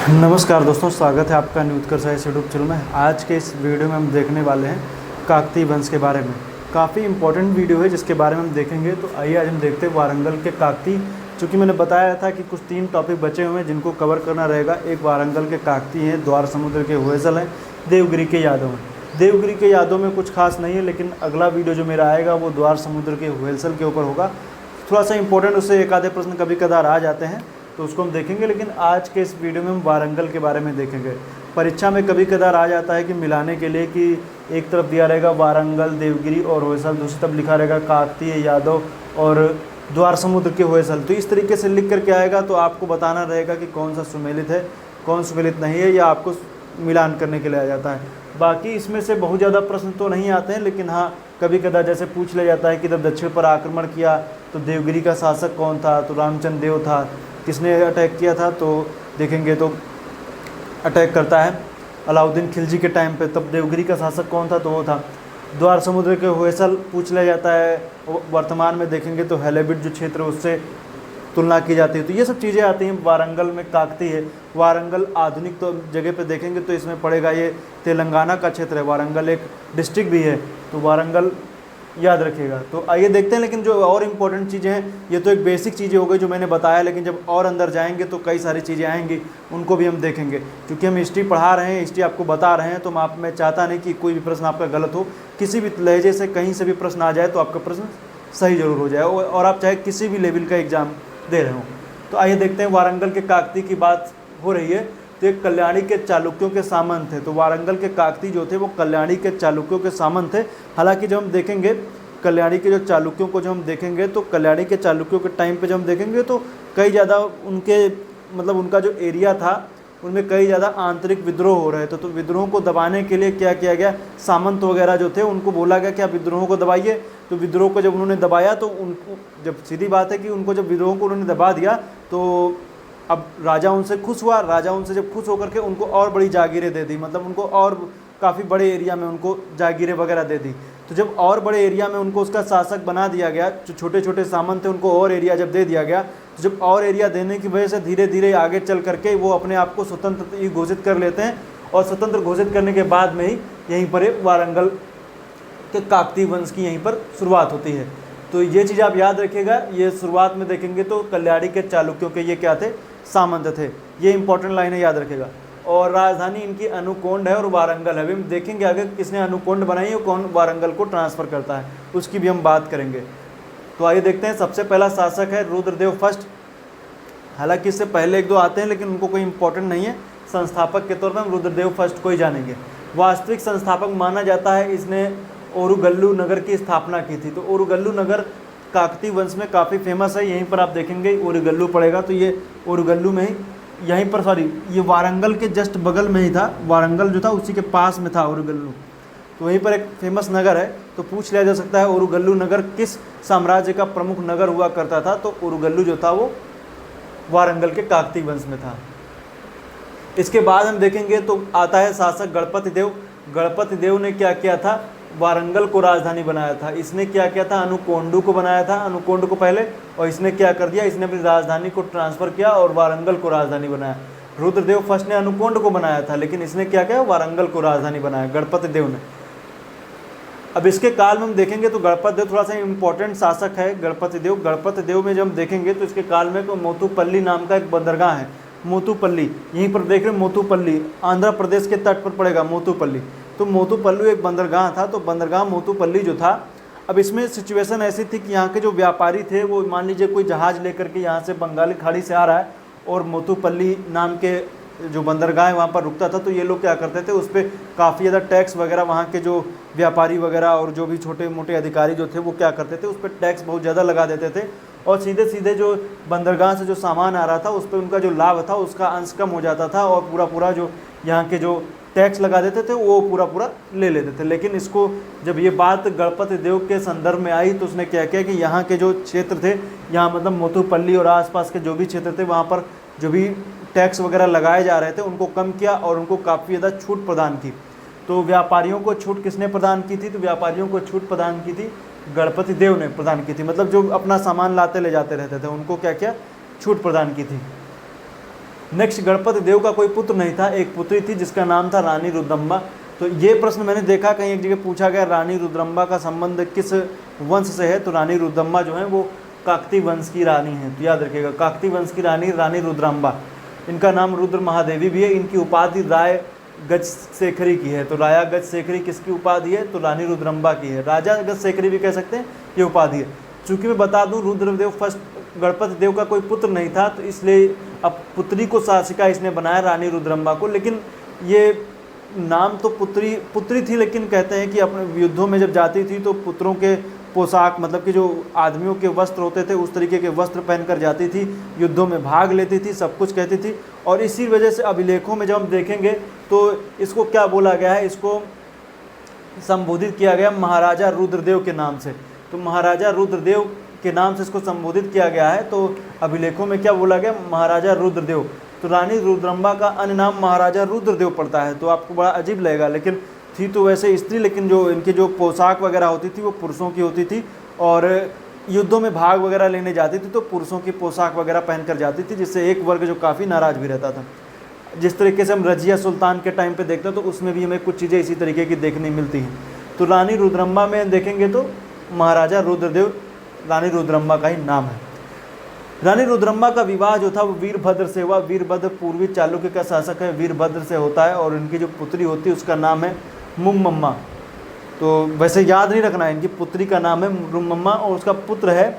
नमस्कार दोस्तों, स्वागत है आपका न्यूज कर साइंस यूट्यूब चैनल में। आज के इस वीडियो में हम देखने वाले हैं काकतीय वंश के बारे में। काफ़ी इंपॉर्टेंट वीडियो है जिसके बारे में हम देखेंगे। तो आइए आज हम देखते हैं वारंगल के काकतीय। चूँकि मैंने बताया था कि कुछ 3 टॉपिक बचे हुए हैं जिनको कवर करना रहेगा। एक वारंगल के काकतीय हैं, द्वार समुद्र के होयसल हैं, देवगिरी के यादव हैं। देवगिरी के यादव में कुछ खास नहीं है, लेकिन अगला वीडियो जो मेरा आएगा वो द्वार समुद्र के होयसल के ऊपर होगा। थोड़ा सा इंपॉर्टेंट, उससे एक आधे प्रश्न कभी कदार आ जाते हैं तो उसको हम देखेंगे। लेकिन आज के इस वीडियो में हम वारंगल के बारे में देखेंगे। परीक्षा में कभी कदार आ जाता है कि मिलाने के लिए कि एक तरफ दिया रहेगा वारंगल, देवगिरी और होयसल, दूसरी तरफ लिखा रहेगा काकतीय, यादव और द्वार समुद्र के होयसल। तो इस तरीके से लिख करके आएगा तो आपको बताना रहेगा कि कौन सा सुमेलित है, कौन सुमेलित नहीं है, या आपको मिलान करने के लिए आ जाता है। बाकी इसमें से बहुत ज़्यादा प्रश्न तो नहीं आते हैं, लेकिन हाँ कभी कदार जैसे पूछ लिया जाता है कि जब दक्षिण पर आक्रमण किया तो देवगिरी का शासक कौन था, तो रामचंद्र देव था। किसने अटैक किया था, तो देखेंगे तो अटैक करता है अलाउद्दीन खिलजी के टाइम पे। तब देवगिरी का शासक कौन था, तो वो था द्वार समुद्र के होयसल पूछ लिया जाता है। वर्तमान में देखेंगे तो हेलेबिट जो क्षेत्र है उससे तुलना की जाती है। तो ये सब चीज़ें आती हैं। वारंगल में काकतीय है। वारंगल आधुनिक तो जगह पे देखेंगे तो इसमें पड़ेगा, ये तेलंगाना का क्षेत्र है। वारंगल एक डिस्ट्रिक्ट भी है, तो वारंगल याद रखिएगा। तो आइए देखते हैं। लेकिन जो और इम्पोर्टेंट चीज़ें हैं, ये तो एक बेसिक चीज़ें हो गई जो मैंने बताया, लेकिन जब और अंदर जाएंगे तो कई सारी चीज़ें आएंगी, उनको भी हम देखेंगे। क्योंकि हम हिस्ट्री पढ़ा रहे हैं, हिस्ट्री आपको बता रहे हैं, तो मैं चाहता नहीं कि कोई भी प्रश्न आपका गलत हो। किसी भी लहजे से कहीं से भी प्रश्न आ जाए तो आपका प्रश्न सही जरूर हो जाए, और आप चाहे किसी भी लेवल का एग्जाम दे रहे हो। तो आइए देखते हैं। वारंगल के काकतीय की बात हो रही है, तो एक कल्याणी के चालुक्यों के सामंत थे। तो वारंगल के काकतीय जो थे वो कल्याणी के चालुक्यों के सामंत थे। हालांकि जब हम देखेंगे कल्याणी के जो चालुक्यों को जब हम देखेंगे तो कल्याणी के चालुक्यों के टाइम पे जब हम देखेंगे तो कई ज़्यादा उनके उनका जो एरिया था उनमें कई ज़्यादा आंतरिक विद्रोह हो रहे थे। तो विद्रोह को दबाने के लिए क्या किया गया, सामंत वगैरह जो थे उनको बोला गया कि आप विद्रोह को दबाइए। तो विद्रोह को जब उन्होंने दबाया तो उनको, जब सीधी बात है कि उनको जब विद्रोह को उन्होंने दबा दिया तो अब राजा उनसे खुश हुआ। राजा उनसे जब खुश होकर के उनको और बड़ी जागीरें दे दी, उनको और काफ़ी बड़े एरिया में उनको जागीरें वगैरह दे दी। तो जब और बड़े एरिया में उनको उसका शासक बना दिया गया, जो छोटे छोटे सामंत थे उनको और एरिया जब दे दिया गया, तो जब और एरिया देने की वजह से धीरे धीरे आगे चल करके वो अपने आप को स्वतंत्र ही घोषित कर लेते हैं। और स्वतंत्र घोषित करने के बाद में ही यहीं पर वारंगल के काकतीय वंश की यहीं पर शुरुआत होती है। तो ये चीज़ आप याद रखिएगा। ये शुरुआत में देखेंगे तो कल्याणी के चालुक्यों के ये क्या थे, सामंत थे। ये इंपॉर्टेंट लाइन है, याद रखिएगा। और राजधानी इनकी अनुकोंड है और वारंगल है। अभी हम देखेंगे आगे किसने अनुकोंड बनाई और कौन वारंगल को ट्रांसफ़र करता है, उसकी भी हम बात करेंगे। तो आइए देखते हैं। सबसे पहला शासक है रुद्रदेव फर्स्ट। हालांकि इससे पहले 1-2 आते हैं, लेकिन उनको कोई इंपॉर्टेंट नहीं है। संस्थापक के तौर पर हम रुद्रदेव फर्स्ट को ही जानेंगे। वास्तविक संस्थापक माना जाता है, इसने ओरुगल्लू नगर की स्थापना की थी। तो ओरुगल्लू नगर काकतीय वंश में काफ़ी फेमस है। यहीं पर आप देखेंगे ओरुगल्लू पड़ेगा, तो ये ओरुगल्लू में ही, यहीं पर ये वारंगल के जस्ट बगल में ही था। वारंगल जो था उसी के पास में था ओरुगल्लू। तो वहीं पर एक फेमस नगर है। तो पूछ लिया जा सकता है ओरुगल्लू नगर किस साम्राज्य का प्रमुख नगर हुआ करता था, तो ओरुगल्लू जो था वो वारंगल के काकतीय वंश में था। इसके बाद हम देखेंगे तो आता है शासक गणपति देव। गणपति देव ने क्या किया था, वारंगल को राजधानी बनाया था। इसने क्या किया था, अनुकोंडू को बनाया था, अनुकोंड को पहले, और इसने क्या कर दिया, इसने अपनी राजधानी को ट्रांसफ़र किया और वारंगल को राजधानी बनाया। रुद्रदेव फर्स्ट ने अनुकोंड को बनाया था, लेकिन इसने क्या किया, वारंगल को राजधानी बनाया, गणपति देव ने। अब इसके काल में हम देखेंगे तो गणपति देव थोड़ा सा इंपॉर्टेंट शासक है। गणपति देव में जब हम देखेंगे तो इसके काल में मोतुपल्ली नाम का एक बंदरगाह है। मोतुपल्ली, यहीं पर देख रहे हैं, मोतुपल्ली आंध्र प्रदेश के तट पर पड़ेगा मोतुपल्ली। तो मोतुपल्ली एक बंदरगाह था। तो बंदरगाह मोतुपल्ली जो था, अब इसमें सिचुएशन ऐसी थी कि यहाँ के जो व्यापारी थे वो, मान लीजिए कोई जहाज़ लेकर के यहाँ से बंगाली खाड़ी से आ रहा है और मोतुपल्ली नाम के जो बंदरगाह है वहाँ पर रुकता था। तो ये लोग क्या करते थे, उस पर काफ़ी ज़्यादा टैक्स वगैरह, वहाँ के जो व्यापारी वगैरह और जो भी छोटे मोटे अधिकारी जो थे वो क्या करते थे, उस पर टैक्स बहुत ज़्यादा लगा देते थे। और सीधे सीधे जो बंदरगाह से जो सामान आ रहा था उस पर उनका जो लाभ था उसका अंश कम हो जाता था, और पूरा जो यहाँ के जो टैक्स लगा देते थे वो पूरा ले लेते थे। लेकिन इसको जब ये बात गणपति देव के संदर्भ में आई तो उसने क्या किया कि यहाँ के जो क्षेत्र थे, यहाँ मोतुपल्ली और आसपास के जो भी क्षेत्र थे वहाँ पर जो भी टैक्स वगैरह लगाए जा रहे थे उनको कम किया और उनको काफ़ी ज़्यादा छूट प्रदान की। तो व्यापारियों को छूट किसने प्रदान की थी, तो व्यापारियों को छूट प्रदान की थी गणपति देव ने प्रदान की थी। मतलब जो अपना सामान लाते ले जाते रहते थे उनको क्या किया, छूट प्रदान की थी। नेक्स्ट, गणपति देव का कोई पुत्र नहीं था, एक पुत्री थी जिसका नाम था रानी रुद्रम्बा। तो ये प्रश्न मैंने देखा कहीं एक जगह पूछा गया, रानी रुद्रम्बा का संबंध किस वंश से है, तो रानी रुद्रम्बा जो है वो काकती वंश की रानी है। तो याद रखिएगा, काकती वंश की रानी रानी रुद्रम्बा, इनका नाम रुद्र महादेवी भी है। इनकी उपाधि राय गजशेखरी की है। तो राया गजशेखरी किसकी उपाधि है, तो रानी रुद्रम्बा की है। राजा गजशेखरी भी कह सकते हैं, ये उपाधि है। चूंकि मैं बता दूं रुद्रदेव फर्स्ट गणपति देव का कोई पुत्र नहीं था, तो इसलिए अब पुत्री को शासिका इसने बनाया रानी रुद्रम्बा को। लेकिन ये नाम तो पुत्री थी, लेकिन कहते हैं कि अपने युद्धों में जब जाती थी तो पुत्रों के पोशाक, मतलब कि जो आदमियों के वस्त्र होते थे उस तरीके के वस्त्र पहनकर जाती थी, युद्धों में भाग लेती थी, सब कुछ कहती थी। और इसी वजह से अभिलेखों में जब हम देखेंगे तो इसको क्या बोला गया है, इसको संबोधित किया गया महाराजा रुद्रदेव के नाम से। तो महाराजा रुद्रदेव के नाम से इसको संबोधित किया गया है। तो अभिलेखों में क्या बोला गया, महाराजा रुद्रदेव। तो रानी रुद्रम्बा का अन्य नाम महाराजा रुद्रदेव पड़ता है। तो आपको बड़ा अजीब लगेगा, लेकिन थी तो वैसे स्त्री, लेकिन जो इनकी जो पोशाक वगैरह होती थी वो पुरुषों की होती थी, और युद्धों में भाग वगैरह लेने जाती थी तो पुरुषों की पोशाक वगैरह पहन कर जाती थी, जिससे एक वर्ग जो काफ़ी नाराज़ भी रहता था। जिस तरीके से हम रजिया सुल्तान के टाइम पे देखते हैं तो उसमें भी हमें कुछ चीज़ें इसी तरीके की देखने मिलती हैं। तो रानी रुद्रम्बा में देखेंगे तो महाराजा रुद्रदेव रानी रुद्रम्बा का ही नाम है। रानी रुद्रम्बा का विवाह जो था वो वीरभद्र से हुआ। वीरभद्र पूर्वी चालुक्य का शासक है, वीरभद्र से होता है, और इनकी जो पुत्री होती है उसका नाम है मुम्मम्मा। तो वैसे याद नहीं रखना है, इनकी पुत्री का नाम है मुम्मम्मा और उसका पुत्र है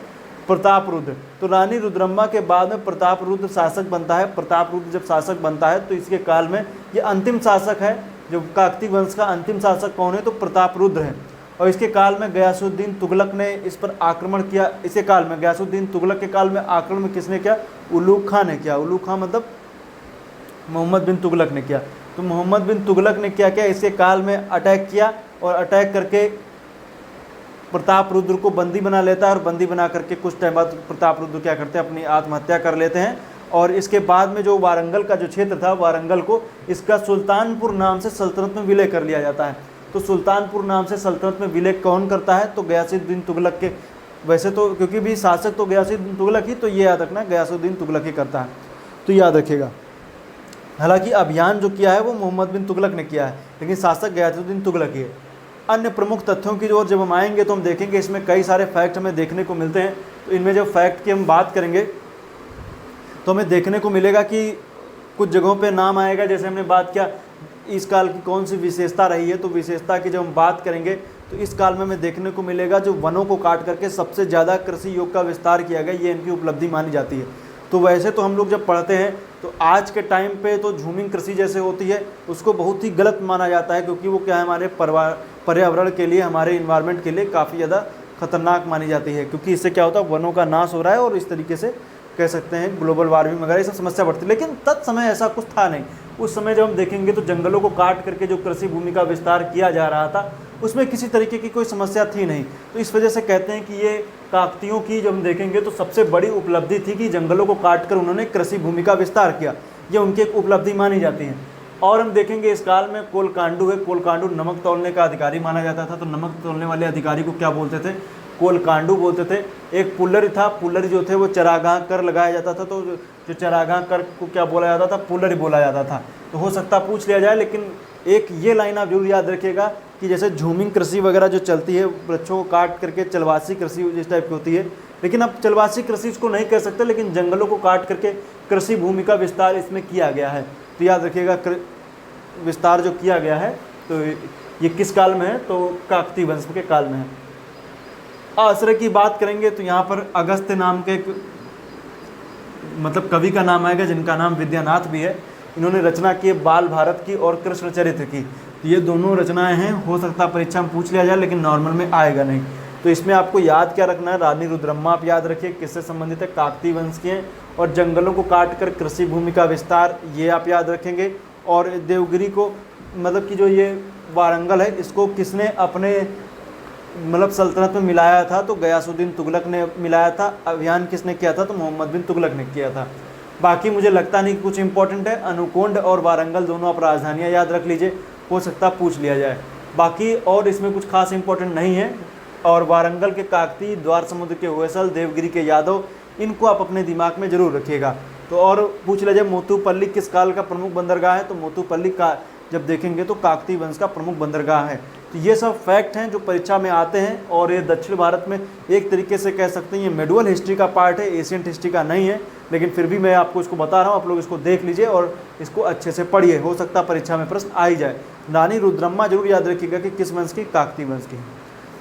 प्रतापरुद्र। तो रानी रुद्रम्बा के बाद में प्रतापरुद्र शासक बनता है। प्रतापरुद्र जब शासक बनता है तो इसके काल में ये अंतिम शासक है। जो काकती वंश का अंतिम शासक कौन है, तो प्रतापरुद्र है। और इसके काल में गयासुद्दीन तुगलक ने इस पर आक्रमण किया। इसी काल में गयासुद्दीन तुगलक के काल में आक्रमण किसने किया, उलूग खां ने किया। उलूग खां मतलब मोहम्मद बिन तुगलक ने किया। तो मोहम्मद बिन तुगलक ने क्या किया, इसके काल में अटैक किया, और अटैक करके प्रतापरुद्र को बंदी बना लेता है। और बंदी बना करके कुछ टाइम बाद प्रतापरुद्र क्या करते हैं, अपनी आत्महत्या कर लेते हैं। और इसके बाद में जो वारंगल का जो क्षेत्र था, वारंगल को इसका सुल्तानपुर नाम से सल्तनत में विलय कर लिया जाता है। तो सुल्तानपुर नाम से सल्तनत में विलय कौन करता है, तो गयासुद्दीन तुगलक के। वैसे तो क्योंकि भी शासक तो गयासुद्दीन तुगलक ही, तो ये याद रखना गयासुद्दीन तुगलक ही करता है, तो याद रखिएगा। हालांकि अभियान जो किया है वो मोहम्मद बिन तुगलक ने किया है, लेकिन शासक गयासुद्दीन तुगलक ही है। अन्य प्रमुख तथ्यों की ओर जब हम आएंगे तो हम देखेंगे इसमें कई सारे फैक्ट हमें देखने को मिलते हैं। तो इनमें जब फैक्ट की हम बात करेंगे तो हमें देखने को मिलेगा कि कुछ जगहों पे नाम आएगा, जैसे हमने बात किया इस काल की कौन सी विशेषता रही है। तो विशेषता की जब हम बात करेंगे तो इस काल में हमें देखने को मिलेगा जो वनों को काट करके सबसे ज़्यादा कृषि योग का विस्तार किया गया, ये इनकी उपलब्धि मानी जाती है। तो वैसे तो हम लोग जब पढ़ते हैं तो आज के टाइम पे तो झूमिंग कृषि जैसे होती है उसको बहुत ही गलत माना जाता है, क्योंकि वो क्या है, हमारे पर्यावरण के लिए, हमारे इन्वायरमेंट के लिए काफ़ी ज़्यादा खतरनाक मानी जाती है। क्योंकि इससे क्या होता है, वनों का नाश हो रहा है और इस तरीके से कह सकते हैं ग्लोबल वार्मिंग वगैरह ये सब समस्या बढ़ती है। लेकिन तत्समय ऐसा कुछ था नहीं। उस समय जब हम देखेंगे तो जंगलों को काट करके जो कृषि भूमि का विस्तार किया जा रहा था उसमें किसी तरीके की कोई समस्या थी नहीं। तो इस वजह से कहते हैं कि ये काकतियों की जब हम देखेंगे तो सबसे बड़ी उपलब्धि थी कि जंगलों को काट कर उन्होंने कृषि भूमि का विस्तार किया, ये उनकी एक उपलब्धि मानी जाती है। और हम देखेंगे इस काल में कोलकांडू है। कोलकांडू नमक तौलने का अधिकारी माना जाता था। तो नमक तौलने वाले अधिकारी को क्या बोलते थे, कोलकांडू बोलते थे। एक पुल्लरी था, पुल्लरी जो थे वो चरागाह कर लगाया जाता था। तो जो चरागाह कर को क्या बोला जाता था, पुल्लरी बोला जाता था। तो हो सकता पूछ लिया जाए, लेकिन एक ये लाइन आप जरूर याद रखिएगा कि जैसे झूमिंग कृषि वगैरह जो चलती है, वृक्षों को काट करके चलवासी कृषि जिस टाइप की होती है, लेकिन अब चलवासी कृषि इसको नहीं कह सकते, लेकिन जंगलों को काट करके कृषि भूमि का विस्तार इसमें किया गया है। तो याद रखिएगा विस्तार जो किया गया है तो ये किस काल में है, तो काकती वंश के काल में है। आश्रय की बात करेंगे तो यहाँ पर अगस्त्य नाम के मतलब कवि का नाम आएगा, जिनका नाम विद्यानाथ भी है। इन्होंने रचना की बाल भारत की और कृष्ण चरित्र की। तो ये दोनों रचनाएं हैं। हो सकता है परीक्षा में पूछ लिया जाए, लेकिन नॉर्मल में आएगा नहीं। तो इसमें आपको याद क्या रखना है, रानी रुद्रम्मा आप याद रखिए, किससे संबंधित है, काकती वंश के हैं। और जंगलों को काट कर कृषि भूमि का विस्तार, ये आप याद रखेंगे। और देवगिरी को मतलब कि जो ये वारंगल है इसको किसने अपने मतलब सल्तनत में मिलाया था, तो गयासुद्दीन तुगलक ने मिलाया था। अभियान किसने किया था, तो मोहम्मद बिन तुगलक ने किया था। बाकी मुझे लगता नहीं कि कुछ इंपॉर्टेंट है। अनुकोंड और वारंगल दोनों आप राजधानियाँ याद रख लीजिए, हो सकता पूछ लिया जाए। बाकी और इसमें कुछ खास इंपॉर्टेंट नहीं है। और वारंगल के काकती, द्वार समुद्र के होयसल, देवगिरी के यादव, इनको आप अपने दिमाग में जरूर रखिएगा। तो और पूछ लिया जाए मोतुपल्ली किस काल का प्रमुख बंदरगाह है, तो मोतुपल्ली का जब देखेंगे तो काकतीय वंश का प्रमुख बंदरगाह है। तो ये सब फैक्ट हैं जो परीक्षा में आते हैं, और ये दक्षिण भारत में एक तरीके से कह सकते हैं ये मेडुअल हिस्ट्री का पार्ट है, एशियंट हिस्ट्री का नहीं है, लेकिन फिर भी मैं आपको इसको बता रहा हूँ, आप लोग इसको देख लीजिए और इसको अच्छे से पढ़िए, हो सकता है परीक्षा में प्रश्न आ ही जाए। रानी रुद्रम्मा जरूर याद रखिएगा कि किस वंश की, काकतीय वंश की।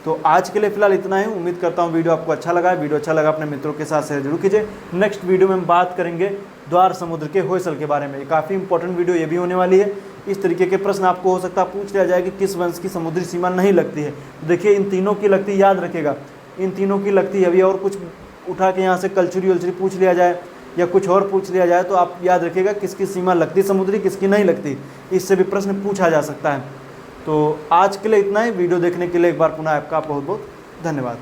तो आज के लिए फिलहाल इतना ही, उम्मीद करता हूँ वीडियो आपको अच्छा लगा है। वीडियो अच्छा लगा अपने मित्रों के साथ शेयर जरूर कीजिए। नेक्स्ट वीडियो में हम बात करेंगे द्वार समुद्र के होयसल के बारे में, काफ़ी इंपॉर्टेंट वीडियो ये भी होने वाली है। इस तरीके के प्रश्न आपको हो सकता है पूछ लिया जाए कि किस वंश की समुद्री सीमा नहीं लगती है। देखिए इन तीनों की लगती, याद रखेगा इन तीनों की लगती है। अभी और कुछ उठा के यहाँ से कल्चुरी वल्चुरी पूछ लिया जाए या कुछ और पूछ लिया जाए तो आप याद रखिएगा किसकी सीमा लगती समुद्री, किसकी नहीं लगती, इससे भी प्रश्न पूछा जा सकता है। तो आज के लिए इतना ही, वीडियो देखने के लिए एक बार पुनः आपका बहुत बहुत धन्यवाद।